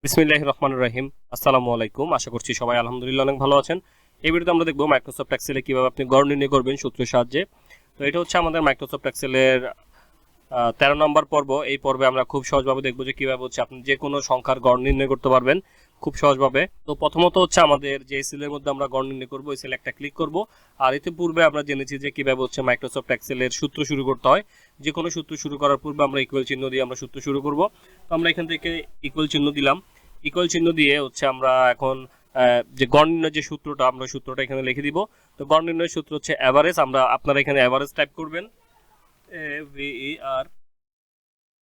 বিসমিল্লাহির রহমানির রহিম। আসসালামু আলাইকুম। আশা করছি সবাই আলহামদুলিল্লাহ অনেক ভালো আছেন। এই ভিডিওতে আমরা দেখব মাইক্রোসফট এক্সেলে কিভাবে আপনি গড় নির্ণয় করবেন সূত্রের সাহায্যে। তো এটা হচ্ছে আমাদের মাইক্রোসফট এক্সেলের 13 নম্বর পর্ব। এই পর্বে আমরা খুব সহজভাবে দেখব যে কিভাবে হচ্ছে আপনি যে কোনো সংখ্যার গড় নির্ণয় করতে পারবেন খুব সহজভাবে। তো প্রথমত হচ্ছে আমাদের যে সেলের মধ্যে আমরা গড় নির্ণয় করব, এই সেলে একটা ক্লিক করব। আর এতে পূর্বে আমরা জেনেছি যে কিভাবে হচ্ছে মাইক্রোসফট এক্সেলের সূত্র শুরু করতে হয়। যে কোনো সূত্র শুরু করার পূর্বে আমরা ইকুয়াল চিহ্ন দিয়ে আমরা সূত্র শুরু করব। তো আমরা এখান থেকে ইকুয়াল চিহ্ন দিলাম। ইকুয়াল চিহ্ন দিয়ে হচ্ছে আমরা এখন যে গড় নির্ণয়ের যে সূত্রটা, আমরা সূত্রটা এখানে লিখে দিব। তো গড় নির্ণয়ের সূত্র হচ্ছে অ্যাভারেজ। আপনারা এখানে অ্যাভারেজ টাইপ করবেন, AVER।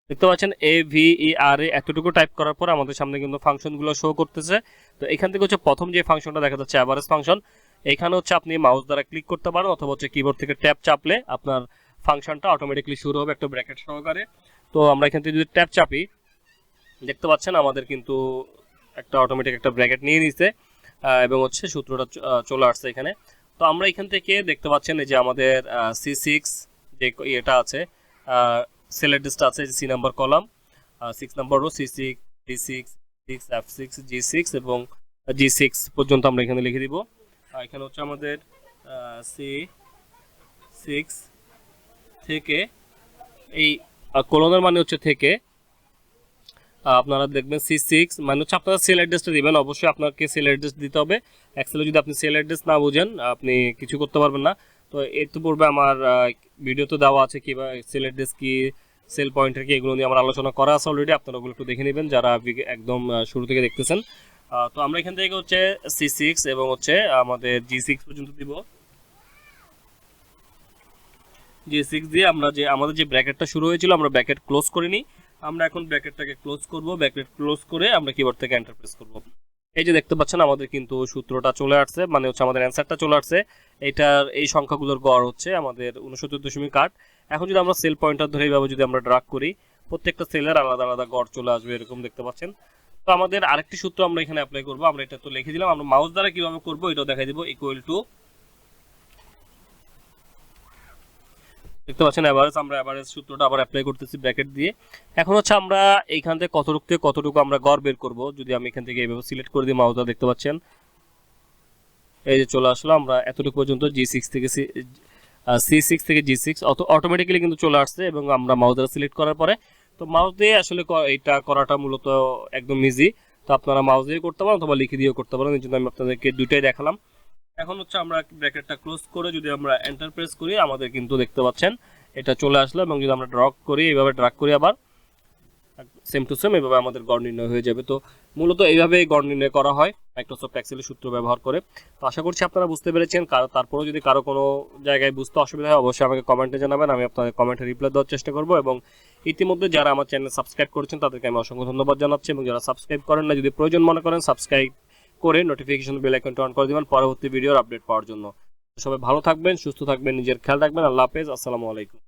দেখতে পাচ্ছেন AVER এতটুকু টাইপ করার পর আমাদের সামনে কিন্তু ফাংশনগুলো শো করতেছে। তো এখান থেকে হচ্ছে প্রথম যে ফাংশনটা দেখা যাচ্ছে অ্যাভারেজ ফাংশন। এখানে হচ্ছে আপনি মাউস দ্বারা ক্লিক করতে পারেন অথবা হচ্ছে কিবোর্ড থেকে ট্যাব চাপলে আপনার ফাংশনটা অটোমেটিকলি শুরু হবে একটা ব্র্যাকেট সহকারে। তো আমরা এখান থেকে যদি ট্যাব চাপি, দেখতে পাচ্ছেন আমাদের কিন্তু একটা অটোমেটিক একটা ব্র্যাকেট নিয়ে নিছে এবং হচ্ছে সূত্রটা চলে আসছে এখানে। তো আমরা এখান থেকে দেখতে পাচ্ছেন এই যে আমাদের C6 যে এটা আছে, সেলের লিস্ট আছে, C number column, 6 number row, C6 D6 F6 G6 এবং G6 পর্যন্ত আমরা এখানে লিখে দিব। এখানে হচ্ছে আমাদের C6 থেকে এই কোলনের মানে হচ্ছে থেকে, আপনারা দেখবেন C6 মানে হচ্ছে আপনারা সেল অ্যাড্রেসটা দিবেন। অবশ্যই আপনাকে সেল অ্যাড্রেস দিতে হবে। এক্সেলে যদি আপনি সেল অ্যাড্রেস না বুঝেন আপনি কিছু করতে পারবেন না। তো এর তো পূর্বে আমার ভিডিওতে দেওয়া আছে কিভাবে সেল অ্যাড্রেস কি, সেল পয়েন্টার কি, এগুলো নিয়ে আমার আলোচনা করা আছে অলরেডি। আপনারা ওগুলো একটু দেখে নেবেন যারা একদম শুরু থেকে দেখতেছেন। তো আমরা এখান থেকে হচ্ছে C6 এবং হচ্ছে আমাদের G6 পর্যন্ত দিব। G6 দিয়ে আমরা যে আমাদের যে ব্র্যাকেটটা শুরু হয়েছিল আমরা ব্র্যাকেট ক্লোজ করে নিই। আমরা এখন ব্র্যাকেটটাকে ক্লোজ করব। ব্র্যাকেট ক্লোজ করে আমরা কিবোর্ড থেকে এন্টার প্রেস করব। এই যে দেখতে পাচ্ছেন আমাদের কিন্তু সূত্রটা চলে আসছে, মানে হচ্ছে আমাদের অ্যান্সারটা চলে আসছে। এটার এই সংখ্যাগুলোর গড় হচ্ছে আমাদের 69.8। এখন যদি আমরা সেল পয়েন্টার ধরে এইভাবে যদি আমরা ড্রাগ করি, প্রত্যেকটা সেলের আলাদা আলাদা গড় চলে আসবে, এরকম দেখতে পাচ্ছেন। তো আমাদের আরেকটি সূত্র আমরা এখানে অ্যাপ্লাই করব। আমরা এটা তো লিখে দিলাম, আমরা মাউস দ্বারা কিভাবে করব এটাও দেখাই দিব। ইকুয়াল টু, দেখতে পাচ্ছেন অ্যাভারেজ, আমরা অ্যাভারেজ সূত্রটা আবার অ্যাপ্লাই করতেছি ব্র্যাকেট দিয়ে। এখন হচ্ছে আমরা এইখান থেকে কতটুকু আমরা গড় বের করব। যদি আমি এখান থেকে এইভাবে সিলেক্ট করে দিই মাউসটা, দেখতে পাচ্ছেন এই যে চলে আসলো। আমরা এতটুকু পর্যন্ত C6 থেকে G6 অটোমেটিক্যালি কিন্তু চলে আসছে এবং আমরা মাউস দ্বারা সিলেক্ট করার পরে, তো মাউস দিয়ে আসলে এটা করাটা মূলত একদম ইজি। তো আপনারা মাউস দিয়ে করতে পারেন অথবা লিখে দিয়েও করতে পারেন, এই জন্য আমি আপনাদেরকে দুইটাই দেখালাম। এখন হচ্ছে আমরা ব্র্যাকেটটা ক্লোজ করে যদি আমরা এন্টার প্রেস করি, আমাদের কিন্তু দেখতে পাচ্ছেন এটা চলে আসলো। এবং যদি আমরা ড্রগ করি, এইভাবে ড্রাগ করি আবার সেম টু সেম, এইভাবে আমাদের গড় নির্ণয় হয়ে যাবে। তো মূলত এইভাবে গড় নির্ণয় করা হয় মাইক্রোসফট এক্সেলের সূত্র ব্যবহার করে। তো আশা করছি আপনারা বুঝতে পেরেছেন। তারপরেও যদি কারো কোনো জায়গায় বুঝতে অসুবিধা হয় অবশ্যই আমাকে কমেন্টে জানাবেন, আমি আপনাদের কমেন্টে রিপ্লাই দেওয়ার চেষ্টা করব। এবং ইতিমধ্যে যারা আমার চ্যানেল সাবস্ক্রাইব করেছেন তাদেরকে আমি অসংখ্য ধন্যবাদ জানাচ্ছি। এবং যারা সাবস্ক্রাইব করেন না, যদি প্রয়োজন মনে করেন সাবস্ক্রাইব করে নোটিফিকেশন বেল আইকনটা অন করে দিবেন পরবর্তী ভিডিওর আপডেট পাওয়ার জন্য। সবাই ভালো থাকবেন, সুস্থ থাকবেন, নিজের খেয়াল রাখবেন। আল্লাহ হাফেজ, আসসালামু আলাইকুম।